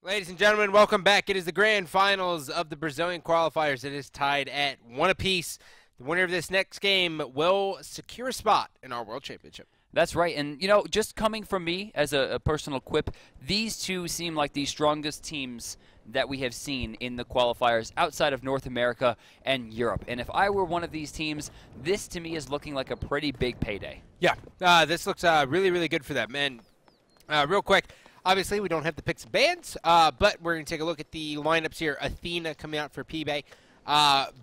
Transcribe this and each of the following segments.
Ladies and gentlemen, welcome back. It is the grand finals of the Brazilian qualifiers. It is tied at 1 apiece. The winner of this next game will secure a spot in our World Championship. That's right. And, you know, just coming from me as a personal quip, these two seem like the strongest teams that we have seen in the qualifiers outside of North America and Europe. And if I were one of these teams, this to me is looking like a pretty big payday. Yeah, this looks really, really good for them. And real quick, obviously we don't have the picks and bands, but we're going to take a look at the lineups here. Athena coming out for P-Bay.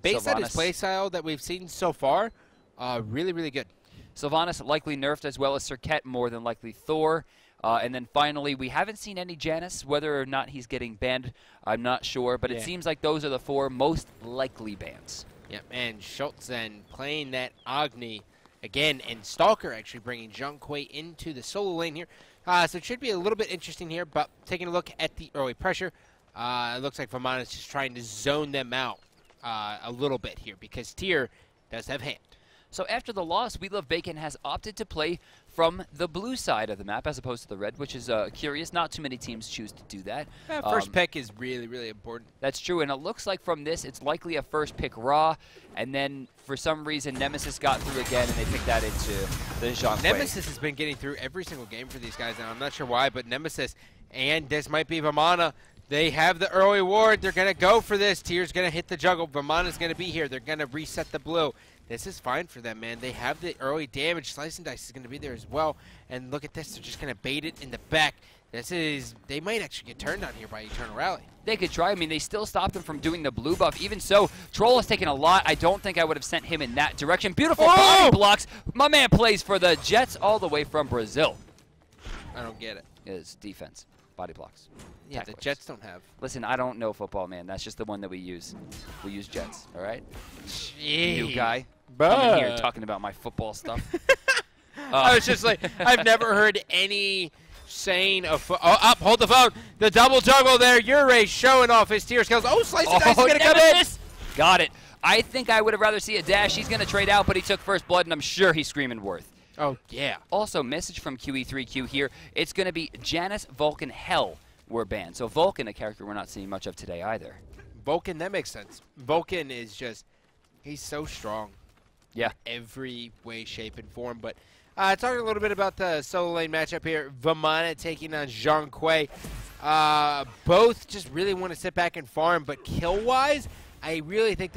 Based on his play style that we've seen so far, really, really good. Sylvanas likely nerfed, as well as Serket, more than likely Thor. And then finally, we haven't seen any Janus. Whether or not he's getting banned, I'm not sure. But it seems like those are the four most likely bans. Yep, and Schultz then playing that Agni again, and Stalker actually bringing Zhang Kui into the solo lane here. So it should be a little bit interesting here, but taking a look at the early pressure, it looks like Vamana is just trying to zone them out a little bit here because Tyr does have hand. So after the loss, We Love Bacon has opted to play from the blue side of the map as opposed to the red, which is curious. Not too many teams choose to do that. First pick is really, really important. That's true, and it looks like from this, it's likely a first pick Raw, and then for some reason, Nemesis got through again, and they picked that into the Zhang Kui. Nemesis has been getting through every single game for these guys, and I'm not sure why, but Nemesis, and this might be Vamana, they have the early ward. They're going to go for this. Tyr's going to hit the juggle. Vamana's going to be here. They're going to reset the blue. This is fine for them, man. They have the early damage. Slice and Dice is going to be there as well. And look at this. They're just going to bait it in the back. They might actually get turned on here by Eternal Rally. They could try. I mean, they still stopped them from doing the blue buff. Even so, Troll has taken a lot. I don't think I would have sent him in that direction. Beautiful body blocks. My man plays for the Jets all the way from Brazil. I don't get it. It's defense. Body blocks. Yeah, Tacklers. the Jets don't have. Listen, I don't know football, man. That's just the one that we use. We use Jets, all right? Jeez. New guy. Coming here talking about my football stuff. I was just like, I've never heard any saying of hold the phone. The double juggle there. Ure showing off his Tyr skills. Oh, Slice and Dice is going to come in. Got it. I think I would have rather see a dash. He's going to trade out, but he took first blood, and I'm sure he's screaming Worth. Oh, yeah. Also, message from QE3Q here. It's going to be Janus, Vulcan, Hell were banned. So Vulcan, a character we're not seeing much of today either. Vulcan, that makes sense. Vulcan is just, he's so strong. Yeah. Every way, shape, and form. But talking a little bit about the solo lane matchup here. Vamana taking on Zhang Kui. Both just really want to sit back and farm, but kill-wise, I really think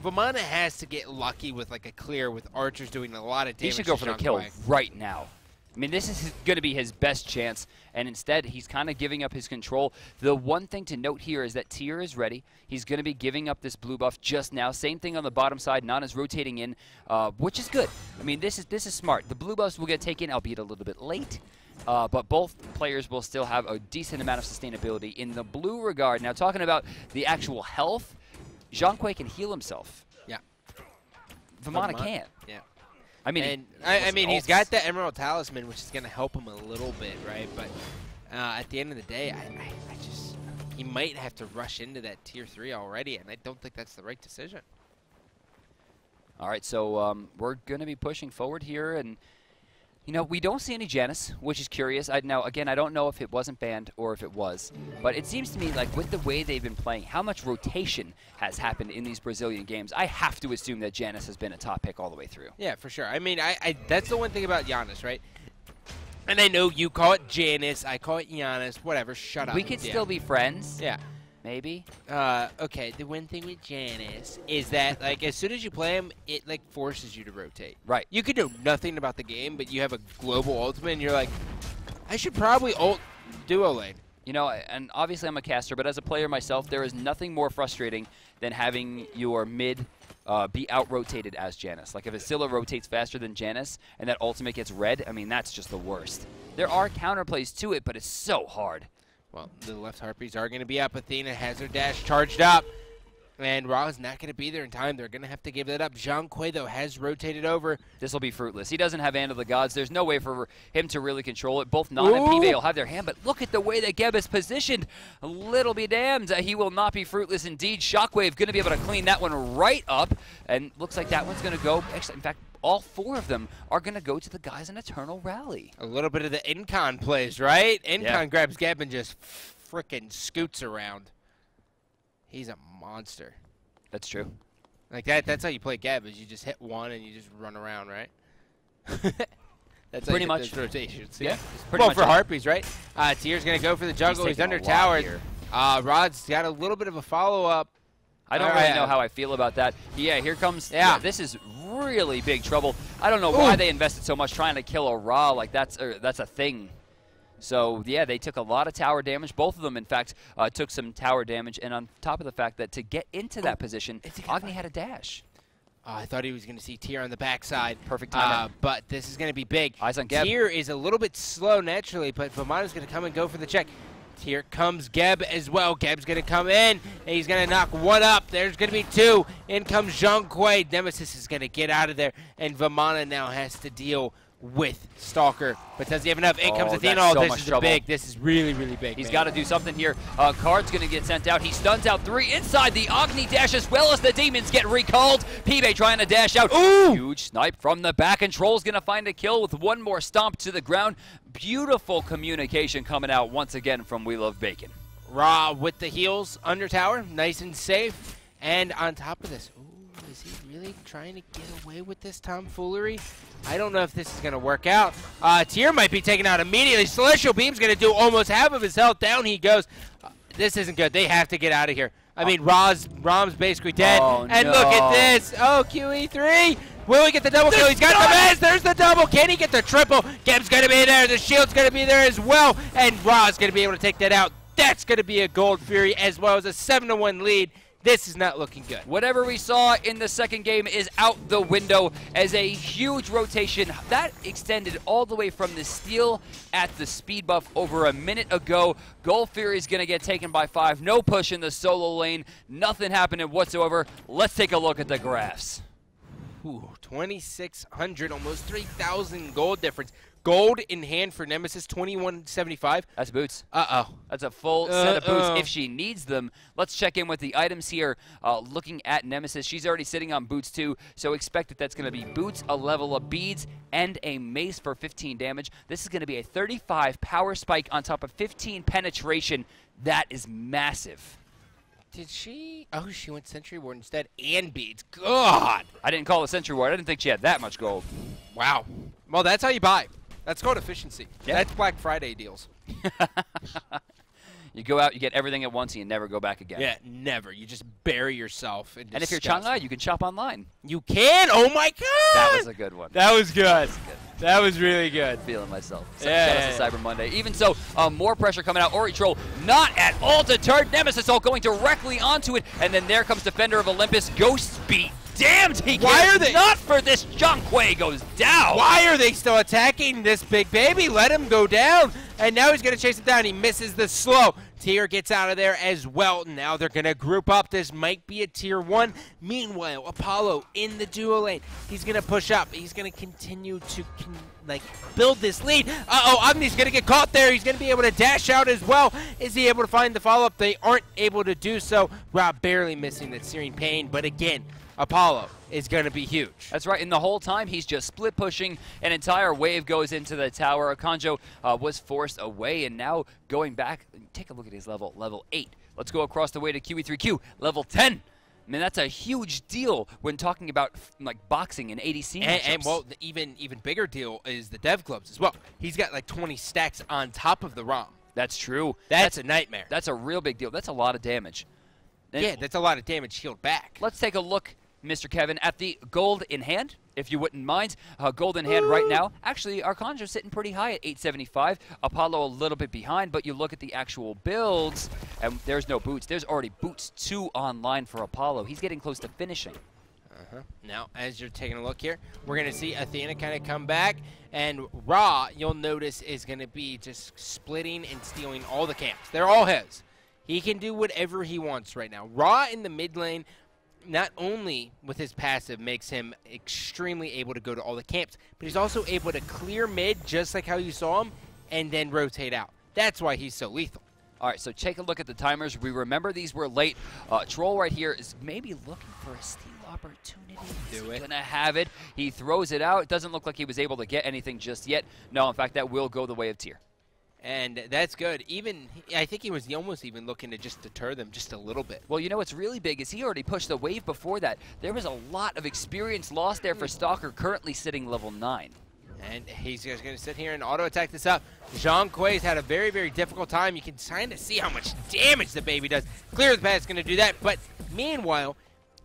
Vamana has to get lucky with like a clear with archers doing a lot of damage. He should go for the kill right now. I mean, this is going to be his best chance, and instead he's kind of giving up his control. The one thing to note here is that Tyr is ready. He's going to be giving up this blue buff just now. Same thing on the bottom side. Nana's rotating in, which is good. I mean, this is smart. The blue buffs will get taken, albeit a little bit late, but both players will still have a decent amount of sustainability in the blue regard. Now, talking about the actual health, Zhang Kui can heal himself. Yeah. Vamana can't. Yeah. I mean, he's got the Emerald Talisman, which is going to help him a little bit, right? But at the end of the day, he might have to rush into that Tier 3 already, and I don't think that's the right decision. All right, so we're going to be pushing forward here, and you know, we don't see any Janus, which is curious. Now, again, I don't know if it wasn't banned or if it was, but it seems to me like with the way they've been playing, how much rotation has happened in these Brazilian games, I have to assume that Janus has been a top pick all the way through. Yeah, for sure. I mean, that's the one thing about Giannis, right? And I know you call it Janus, I call it Giannis, whatever, shut up. We could still be friends. Yeah. Maybe. Okay, the one thing with Janus is that, like, as soon as you play him, it, like, forces you to rotate. Right. You could know nothing about the game, but you have a global ultimate, and you're like, I should probably ult duo lane. You know, and obviously I'm a caster, but as a player myself, there is nothing more frustrating than having your mid be out-rotated as Janus. Like, if Asilla rotates faster than Janus, and that ultimate gets red, I mean, that's just the worst. There are counterplays to it, but it's so hard. Well, the left Harpies are going to be up. Athena has her dash charged up. And Ra is not going to be there in time. They're going to have to give that up. Zhang Kui, though, has rotated over. This will be fruitless. He doesn't have Hand of the Gods. There's no way for him to really control it. Both Nan and Pive will have their hand, but look at the way that Geb is positioned. A little be damned. He will not be fruitless indeed. Shockwave going to be able to clean that one right up. And looks like that one's going to go. Actually, in fact, all four of them are going to go to the guys in Eternal Rally. A little bit of the Incon plays, right? Incon grabs Geb and just frickin' scoots around. He's a monster. That's true. Like that's how you play Geb, is you just hit one and you just run around, right? That's pretty how you much. hit those rotations. Yeah. Well, for Harpies, right? Tier's going to go for the juggle. He's under towered. Rod's got a little bit of a follow-up. I don't really know how I feel about that. Yeah, here comes. Yeah, this is really big trouble. I don't know why they invested so much trying to kill a Ra. Like that's a thing. So yeah, they took a lot of tower damage. Both of them, in fact, took some tower damage. And on top of the fact that to get into that position, Agni had a dash. I thought he was going to see Tier on the backside. Perfect timing. But this is going to be big. Eyes on Geb. Tier is a little bit slow naturally, but Vamana's going to come and go for the check. Here comes Geb as well. Geb's going to come in, and he's going to knock one up. There's going to be two. In comes Zhonghui. Nemesis is going to get out of there, and Vamana now has to deal with Stalker. But does he have enough? In comes Athena. So this is big. This is really, really big. He's got to do something here. Card's going to get sent out. He stuns out 3 inside. The Agni dash as well as the demons get recalled. Pibe trying to dash out. Ooh! Huge snipe from the back, and Troll's going to find a kill with one more stomp to the ground. Beautiful communication coming out once again from We Love Bacon. Ra with the heals under tower. Nice and safe. And on top of this, is he really trying to get away with this tomfoolery? I don't know if this is going to work out. Tier might be taken out immediately. Celestial Beam's going to do almost half of his health. Down he goes. This isn't good. They have to get out of here. I mean, Ram's basically dead. And look at this. Oh, QE3. Will he get the double kill? He's got the miss. There's the double. Can he get the triple? Geb's going to be there. The shield's going to be there as well. And Ra's going to be able to take that out. That's going to be a Gold Fury as well as a 7-1 lead. This is not looking good. Whatever we saw in the second game is out the window as a huge rotation. That extended all the way from the steal at the speed buff over a minute ago. Gold Fury is going to get taken by 5. No push in the solo lane. Nothing happening whatsoever. Let's take a look at the graphs. Ooh, 2,600, almost 3,000 gold difference. Gold in hand for Nemesis, 2175. That's boots. Uh-oh. That's a full set of boots if she needs them. Let's check in with the items here. Looking at Nemesis, she's already sitting on boots too, so expect that that's going to be boots, a level of beads, and a mace for 15 damage. This is going to be a 35 power spike on top of 15 penetration. That is massive. Did she? Oh, she went Sentry Ward instead and beads. God. I didn't call it Sentry Ward. I didn't think she had that much gold. Wow. Well, that's how you buy. That's called efficiency. Yeah. That's Black Friday deals. You go out, you get everything at once, and you never go back again. Yeah, never. You just bury yourself in disgust. And if you're Shanghai, you can shop online. You can? Oh, my God. That was a good one. That was good. That was really good. Feeling myself. Yeah. Shout out to Cyber Monday. Even so, more pressure coming out. Ori Troll not at all deterred. Nemesis all going directly onto it. And then there comes Defender of Olympus. Ghost Beat. Damned he cares not for this. Zhonghui goes down. Why are they still attacking this big baby? Let him go down. And now he's going to chase it down. He misses the slow. Tier gets out of there as well. Now they're going to group up. This might be a tier 1. Meanwhile, Apollo in the duo lane. He's going to push up. He's going to continue to build this lead. Uh-oh, Agni's going to get caught there. He's going to be able to dash out as well. Is he able to find the follow-up? They aren't able to do so. Rob barely missing that Searing Pain. But again, Apollo is going to be huge. That's right, and the whole time he's just split pushing. An entire wave goes into the tower. Akanjo was forced away, and now going back, take a look at his level 8. Let's go across the way to QE3Q, level 10. I mean, that's a huge deal when talking about like boxing and ADC matchups. And well, the even bigger deal is the dev clubs as well. He's got like 20 stacks on top of the ROM. That's true. That's a nightmare. That's a real big deal. That's a lot of damage. And yeah, that's a lot of damage healed back. Let's take a look, Mr. Kevin, at the gold in hand, if you wouldn't mind. Gold in hand right now. Actually, Arkanjo's sitting pretty high at 875. Apollo a little bit behind, but you look at the actual builds, and there's no boots. There's already boots 2 online for Apollo. He's getting close to finishing. Now, as you're taking a look here, we're going to see Athena kind of come back, and Ra, you'll notice, is going to be just splitting and stealing all the camps. They're all his. He can do whatever he wants right now. Ra in the mid lane, not only with his passive, makes him extremely able to go to all the camps, but he's also able to clear mid, just like how you saw him, and then rotate out. That's why he's so lethal. All right, so take a look at the timers. We remember these were late. Troll right here is maybe looking for a steal opportunity. He's going to have it. He throws it out. It doesn't look like he was able to get anything just yet. No, in fact, that will go the way of Tier. And that's good. Even I think he was almost even looking to just deter them just a little bit. Well, you know what's really big is he already pushed the wave before that. There was a lot of experience lost there for Stalker, currently sitting level 9. And he's just going to sit here and auto-attack this up. Zhang Kui's had a very, very difficult time. You can kind of see how much damage the baby does. Clear the path is going to do that. But meanwhile,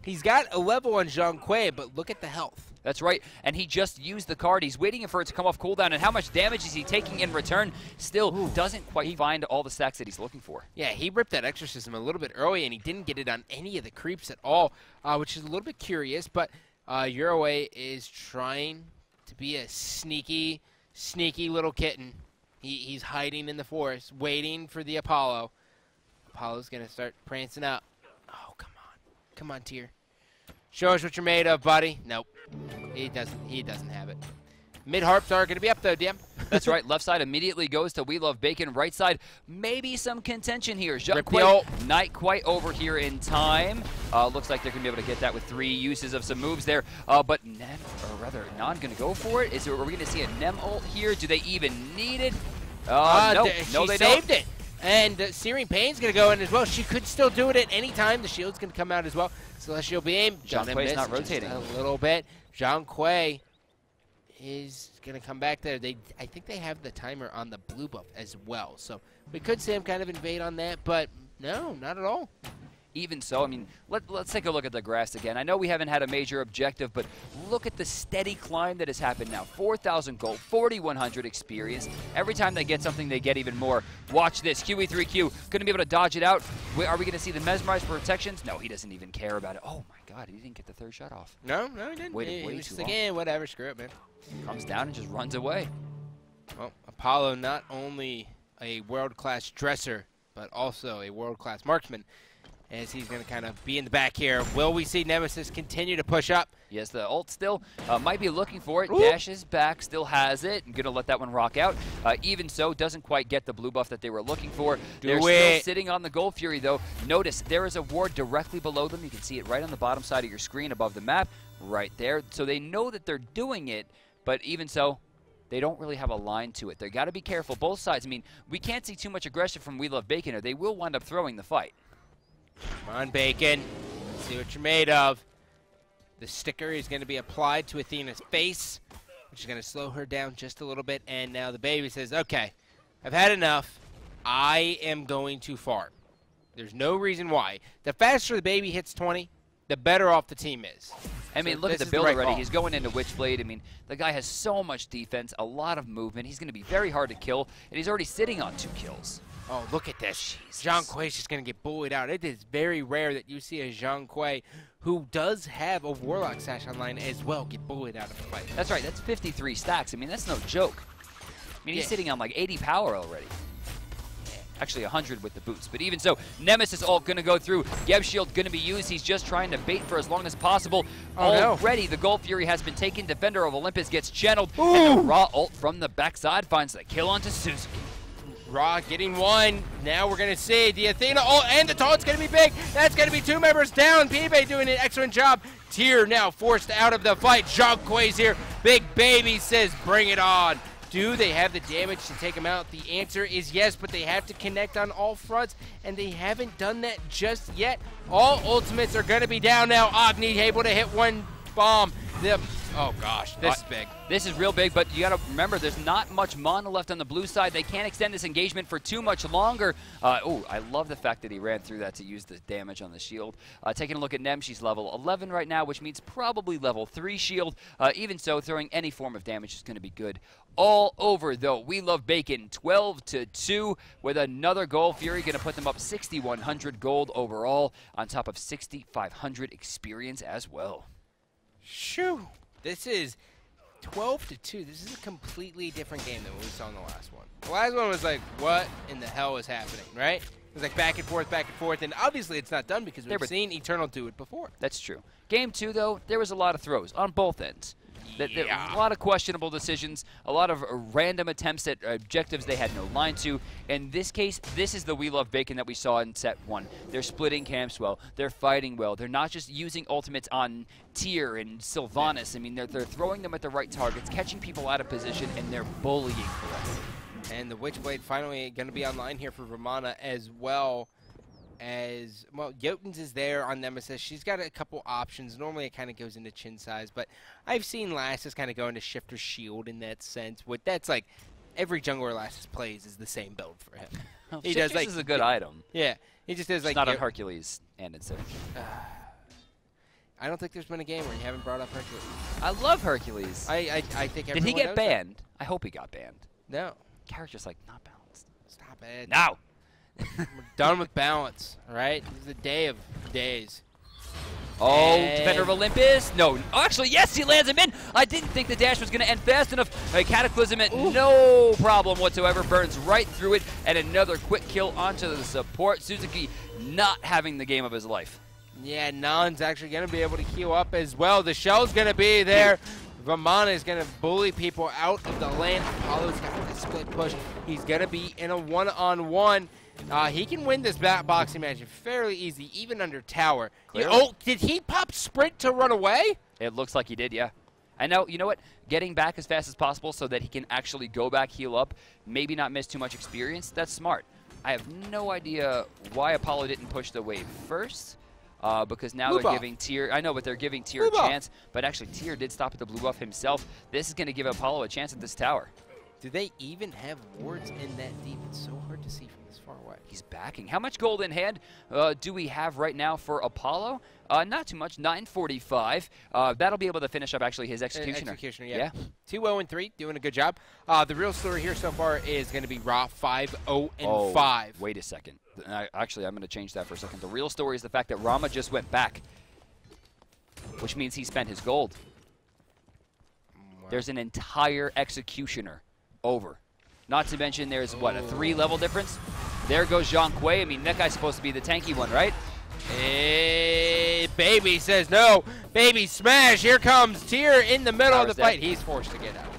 he's got a level on Zhang Kui, but look at the health. That's right, and he just used the card. He's waiting for it to come off cooldown, and how much damage is he taking in return? Still doesn't quite find all the stacks that he's looking for. Yeah, he ripped that Exorcism a little bit early, and he didn't get it on any of the creeps at all, which is a little bit curious, but Euroway is trying to be a sneaky, sneaky little kitten. He's hiding in the forest, waiting for the Apollo. Apollo's going to start prancing up. Oh, come on. Come on, Tyr. Show us what you're made of, buddy. Nope. He doesn't have it. Mid-harps are going to be up, though, DM. That's right. Left side immediately goes to We Love Bacon. Right side, maybe some contention here. Rip the ult. Not quite over here in time. Looks like they're going to be able to get that with 3 uses of some moves there. But Nem, or rather, Non going to go for it. Are we going to see a Nem ult here? Do they even need it? No, they saved don't. it. And Searing Pain's going to go in as well. She could still do it at any time. The shield's going to come out as well. Celestial Beam. Zhang Kui's not rotating. A little bit. Zhang Kui is going to come back there. I think they have the timer on the blue buff as well. So we could see him kind of invade on that, but no, not at all. Even so, I mean, let's take a look at the grass again. I know we haven't had a major objective, but look at the steady climb that has happened now. 4,000 gold, 4,100 experience. Every time they get something, they get even more. Watch this. QE3Q, going to be able to dodge it out. Are we going to see the mesmerized protections? No, he doesn't even care about it. Oh, my God, he didn't get the 3rd shot off. No, he didn't. Waited way was too just long. like, whatever, screw it, man. Comes down and just runs away. Well, Apollo, not only a world-class dresser, but also a world-class marksman, as he's going to kind of be in the back here. Will we see Nemesis continue to push up? Yes, the ult still might be looking for it. Ooh. Dashes back, still has it. I'm going to let that one rock out. Even so, doesn't quite get the blue buff that they were looking for. They're still sitting on the Gold Fury, though. Notice there is a ward directly below them. You can see it right on the bottom side of your screen above the map, right there. So they know that they're doing it, but even so, they don't really have a line to it. They got to be careful. Both sides. I mean, we can't see too much aggression from We Love Bacon, or they will wind up throwing the fight. Come on, Bacon. Let's see what you're made of. The sticker is going to be applied to Athena's face, which is going to slow her down just a little bit. And now the baby says, okay, I've had enough. I am going to fart. There's no reason why. The faster the baby hits 20, the better off the team is. I mean, look at the build already. He's going into Witchblade. I mean, the guy has so much defense, a lot of movement. He's going to be very hard to kill, and he's already sitting on 2 kills. Oh, look at this. Jesus. Zhang Kui's just going to get bullied out. It is very rare that you see a Zhang Kui who does have a Warlock Sash online as well get bullied out of a fight. That's right. That's 53 stacks. I mean, that's no joke. I mean, he's sitting on like 80 power already. Actually, 100 with the boots. But even so, Nemesis ult going to go through. Geb Shield going to be used. He's just trying to bait for as long as possible. Already, the Gold Fury has been taken. Defender of Olympus gets channeled. Ooh. And the Raw ult from the backside finds the kill onto Suzuki. Raw getting 1. Now we're going to see the Athena ult, and the taunt's going to be big. That's going to be 2 members down. Pibe doing an excellent job. Tyr now forced out of the fight. Zhang Kui's here. Big Baby says, bring it on. Do they have the damage to take him out? The answer is yes, but they have to connect on all fronts, and they haven't done that just yet. All ultimates are going to be down now. Agni able to hit 1 bomb. Oh, gosh, this is big. This is real big, but you got to remember there's not much mana left on the blue side. They can't extend this engagement for too much longer. Oh, I love the fact that he ran through that to use the damage on the shield. Taking a look at Nem, she's level 11 right now, which means probably level 3 shield. Even so, throwing any form of damage is going to be good. All over, though. We Love Bacon 12-2 with another goal. Fury going to put them up 6,100 gold overall on top of 6,500 experience as well. Shoo. This is 12-2. This is a completely different game than what we saw in the last one. The last one was like, what in the hell is happening, right? It was like back and forth, and obviously it's not done because we've seen Eternal do it before. That's true. Game 2, though, there was a lot of throws on both ends. A lot of questionable decisions, a lot of random attempts at objectives they had no line to. In this case, this is the We Love Bacon that we saw in set 1. They're splitting camps well. They're fighting well. They're not just using ultimates on Tyr and Sylvanas. I mean, they're throwing them at the right targets, catching people out of position, and they're bullying correctly. And the Witchblade finally going to be online here for Romana as well. As well, Jotuns is there on Nemesis. She's got a couple options. Normally it kind of goes into chin size, but I've seen Lassus kind of go into Shifter Shield in that sense. That's like every jungler Lassus plays is the same build for him. He does like, is a good item. Yeah, he just does like. It's not on Hercules and it's I don't think there's been a game where you haven't brought up Hercules. I love Hercules. I think everyone Did he get knows banned? That. I hope he got banned. No. Character's like not balanced. Stop it. No. We're done with balance, all right? This is the day of days. Oh, Defender of Olympus. No. Oh, actually, yes, he lands him in. I didn't think the dash was going to end fast enough. A Cataclysm, no problem whatsoever. Burns right through it. And another quick kill onto the support. Suzuki not having the game of his life. Yeah, Nan's actually going to be able to heal up as well. The shell's going to be there. Vamana is going to bully people out of the lane. Apollo's got the split push. He's going to be in a one-on-one. He can win this boxing match fairly easy, even under tower. Oh, did he pop sprint to run away? It looks like he did, yeah. I know, you know what? Getting back as fast as possible so that he can actually go back, heal up, maybe not miss too much experience, that's smart. I have no idea why Apollo didn't push the wave first. Because now they're giving Tyr, I know, but they're giving Tyr a chance. But actually, Tyr did stop at the blue buff himself. This is going to give Apollo a chance at this tower. Do they even have wards in that deep? It's so hard to see from this far away. He's backing. How much gold in hand do we have right now for Apollo? Not too much, 945. That'll be able to finish up actually his Executioner. Executioner, yeah. 2-0-3, doing a good job. The real story here so far is going to be Ra 5-0-5. Wait a second. Actually, I'm going to change that for a second. The real story is the fact that Rama just went back, which means he spent his gold. Wow. There's an entire Executioner over. Not to mention there's, what, a 3-level difference? There goes Zhang Kui. I mean, that guy's supposed to be the tanky one, right? Hey, Baby says no. Baby smash. Here comes Tyr in the middle of the fight. He's forced to get out of there.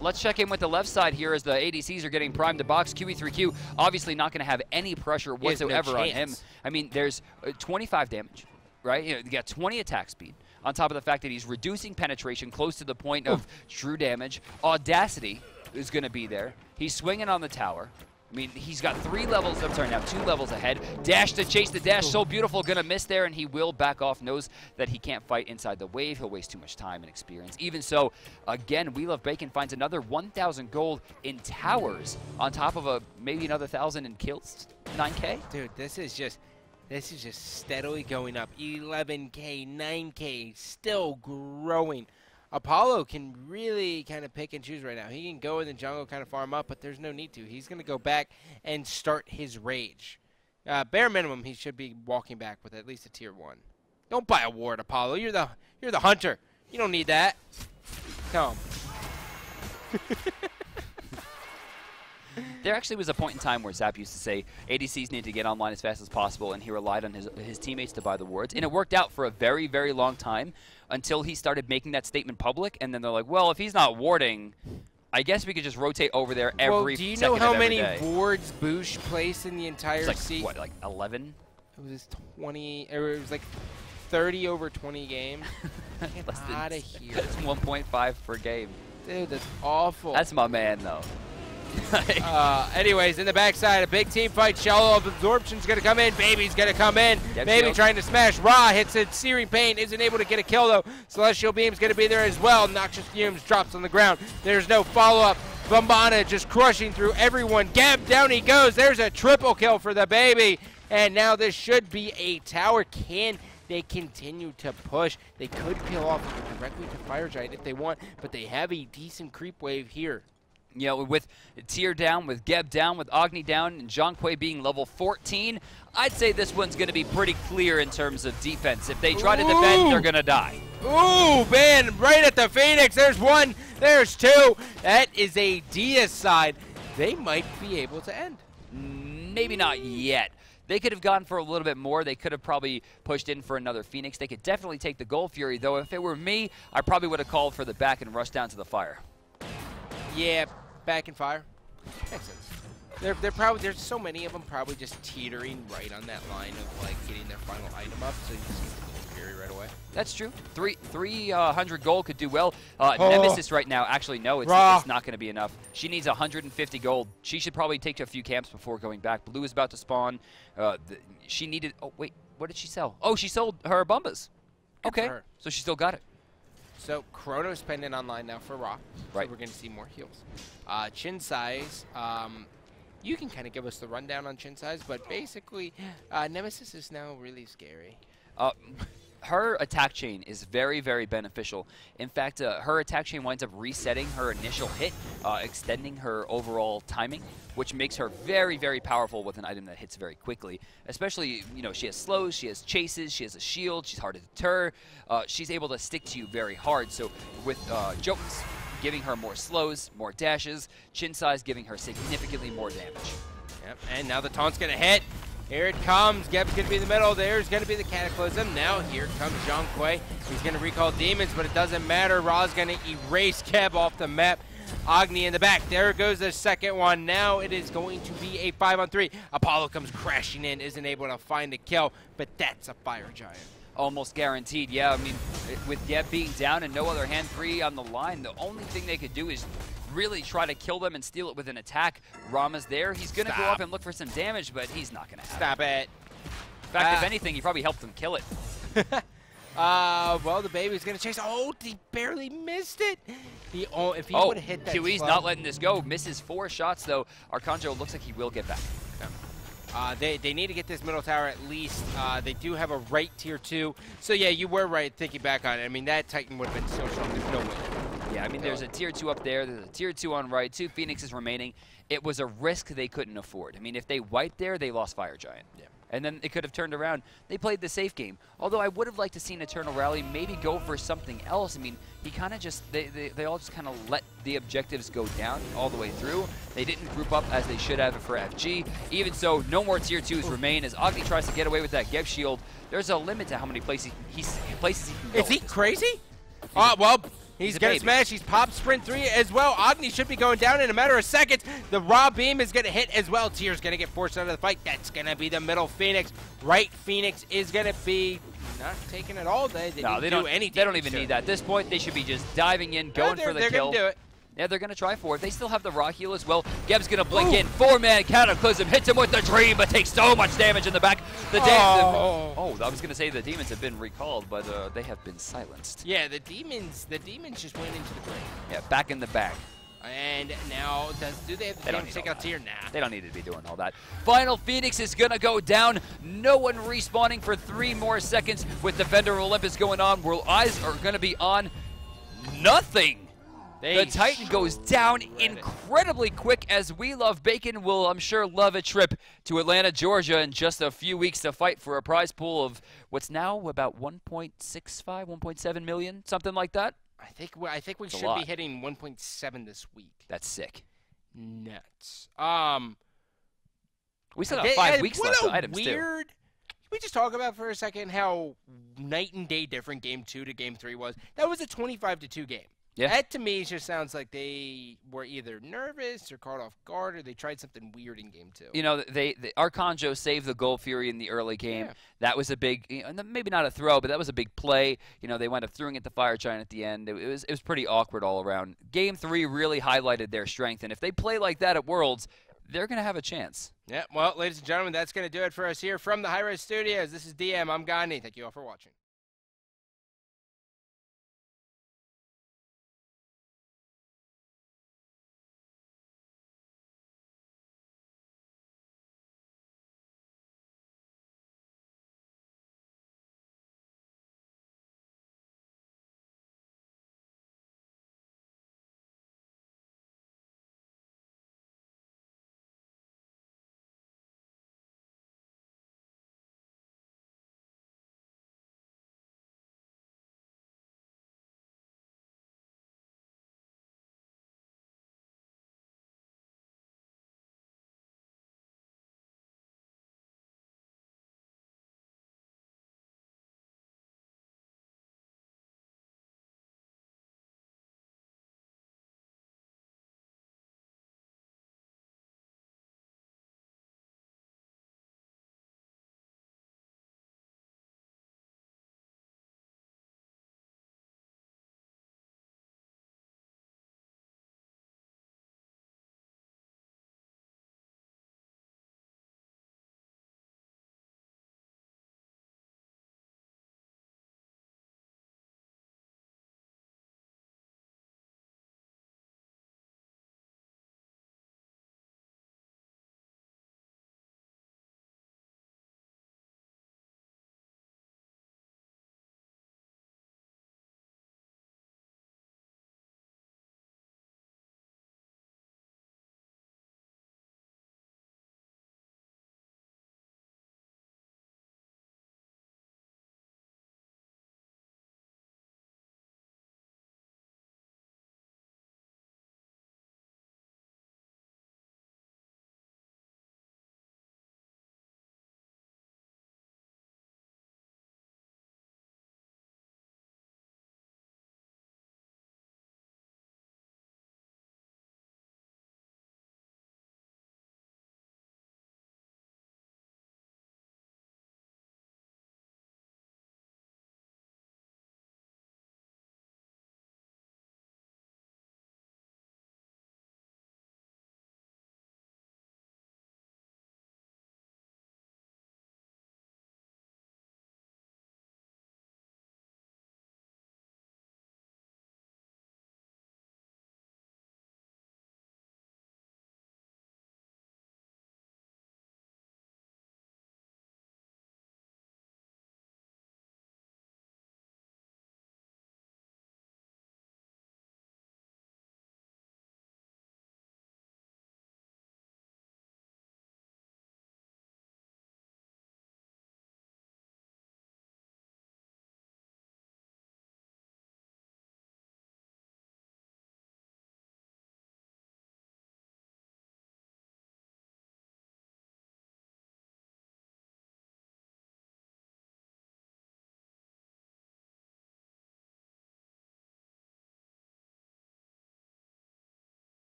Let's check in with the left side here as the ADCs are getting primed to box. QE3Q obviously not going to have any pressure whatsoever on him. I mean, there's 25 damage, right? You got 20 attack speed. On top of the fact that he's reducing penetration close to the point of true damage. Audacity is going to be there. He's swinging on the tower. I mean, he's got 3 levels, I'm sorry, now 2 levels ahead. Dash to chase the dash, so beautiful, gonna miss there, and he will back off, knows that he can't fight inside the wave. He'll waste too much time and experience. Even so, again, We Love Bacon finds another 1,000 gold in towers on top of maybe another 1,000 in kills, 9K. Dude, this is just steadily going up. 11K, 9K, still growing. Apollo can really kind of pick and choose right now. He can go in the jungle, kind of farm up, but there's no need to. He's going to go back and start his rage. Bare minimum, he should be walking back with at least a tier 1. Don't buy a ward, Apollo. You're the hunter. You don't need that. Come. There actually was a point in time where Zap used to say ADCs need to get online as fast as possible, and he relied on his teammates to buy the wards. And it worked out for a very, very long time until he started making that statement public. And then they're like, well, if he's not warding, I guess we could just rotate over there every second of every day. Do you know how many wards Boosh placed in the entire season? What, like 11? It was 20, or it was like 30 over 20 games. Get out of here. That's 1.5 per game. Dude, that's awful. That's my man, though. Anyways, in the backside, a big team fight. Shallow of Absorption's going to come in. Baby's going to come in. Baby trying to smash. Ra hits it. Searing Pain isn't able to get a kill, though. Celestial Beam's going to be there as well. Noxious Fumes drops on the ground. There's no follow-up. Vamana just crushing through everyone. Gab, down he goes. There's a triple kill for the Baby. And now this should be a tower. Can they continue to push? They could peel off directly to Fire Giant if they want, but they have a decent creep wave here. You know, with Tyr down, with Geb down, with Agni down, and Zhang Kui being level 14, I'd say this one's going to be pretty clear in terms of defense. If they try to defend, they're going to die. Ooh, man, right at the Phoenix. There's 1, there's 2. That is a Diaz side. They might be able to end. Maybe not yet. They could have gone for a little bit more. They could have probably pushed in for another Phoenix. They could definitely take the Gold Fury, though. If it were me, I probably would have called for the back and rushed down to the fire. Yeah. Back and fire. Makes sense. They're probably, there's so many of them probably just teetering right on that line of like getting their final item up, so you just get the gold fury right away. That's true. 300 gold could do well. Nemesis right now, actually, no, it's not going to be enough. She needs 150 gold. She should probably take a few camps before going back. Blue is about to spawn. She needed, oh, wait, what did she sell? Oh, she sold her Bumbas. Okay, so she still got it. So Chrono's pendant online now for Ra. Right. So we're going to see more heals. Chin size, you can kind of give us the rundown on chin size, but basically, Nemesis is now really scary. Her attack chain is very, very beneficial. In fact, her attack chain winds up resetting her initial hit, extending her overall timing, which makes her very, very powerful with an item that hits very quickly. Especially, you know, she has slows, she has chases, she has a shield, she's hard to deter. She's able to stick to you very hard. So with Jotuns giving her more slows, more dashes, chin size giving her significantly more damage. Yep, and now the taunt's going to hit. Here it comes. Geb's going to be in the middle. There's going to be the Cataclysm. Now here comes Zhang Kui. He's going to recall demons, but it doesn't matter. Ra's going to erase Geb off the map. Agni in the back. There goes the second one. Now it is going to be a 5-on-3. Apollo comes crashing in, isn't able to find a kill, but that's a Fire Giant. Almost guaranteed, yeah. I mean, with Geb being down and no other hand free on the line, the only thing they could do is really try to kill them and steal it with an attack. Rama's there. He's going to go up and look for some damage, but he's not going to have Stop it. In fact, if anything, he probably helped them kill it. Well, the baby's going to chase. Oh, he barely missed it. If he would have hit that QE's not letting this go. Misses 4 shots, though. Arcangel looks like he will get back. They need to get this middle tower at least. They do have a right tier 2. So, yeah, you were right thinking back on it. I mean, that Titan would have been so strong. There's no way. Yeah, I mean, there's a tier 2 up there. There's a tier 2 on right. 2 Phoenixes remaining. It was a risk they couldn't afford. I mean, if they wiped there, they lost Fire Giant. Yeah. And then it could have turned around. They played the safe game. Although I would have liked to seen Eternal Rally maybe go for something else. I mean, he kind of just, they all just kind of let the objectives go down all the way through. They didn't group up as they should have for FG. Even so, no more tier 2s remain as Agni tries to get away with that Geb shield. There's a limit to how many places he can go. Is he crazy? Well, he's going to smash. He's popped sprint 3 as well. Agni should be going down in a matter of seconds. The raw beam is going to hit as well. Tier's going to get forced out of the fight. That's going to be the middle Phoenix. Right Phoenix is going to be not taking it all day. They don't do anything. They don't even need that. At this point, they should be just diving in, going for the kill. They're going to do it. Yeah, they're going to try for it. They still have the raw heal as well. Geb's going to blink in. 4-man Cataclysm hits him with the Dream, but takes so much damage in the back. I was going to say the demons have been recalled, but they have been silenced. Yeah, the demons just went into the grave. Yeah, back in the bag. And now, do they have the damage take out Tier? Nah. They don't need to be doing all that. Final Phoenix is going to go down. No one respawning for 3 more seconds with Defender Olympus going on. World eyes are going to be on nothing. The Titan goes down incredibly quick as We Love Bacon will, I'm sure, love a trip to Atlanta, Georgia in just a few weeks to fight for a prize pool of what's now about 1.65, 1.7 million, something like that. I think we should be hitting 1.7 this week. That's sick. Nuts. We still have 5 weeks left of items, too. Can we just talk about for a second how night and day different Game 2 to Game 3 was? That was a 25-2 game. Yeah. That to me just sounds like they were either nervous or caught off guard or they tried something weird in Game 2. You know, Arcangel saved the Gold Fury in the early game. Yeah. That was a big, maybe not a throw, but that was a big play. You know, they wound up throwing it to Fire Giant at the end. It was pretty awkward all around. Game 3 really highlighted their strength, and if they play like that at Worlds, they're going to have a chance. Yeah, well, ladies and gentlemen, that's going to do it for us here from the hi-rez studios. This is DM. I'm Gandhi. Thank you all for watching.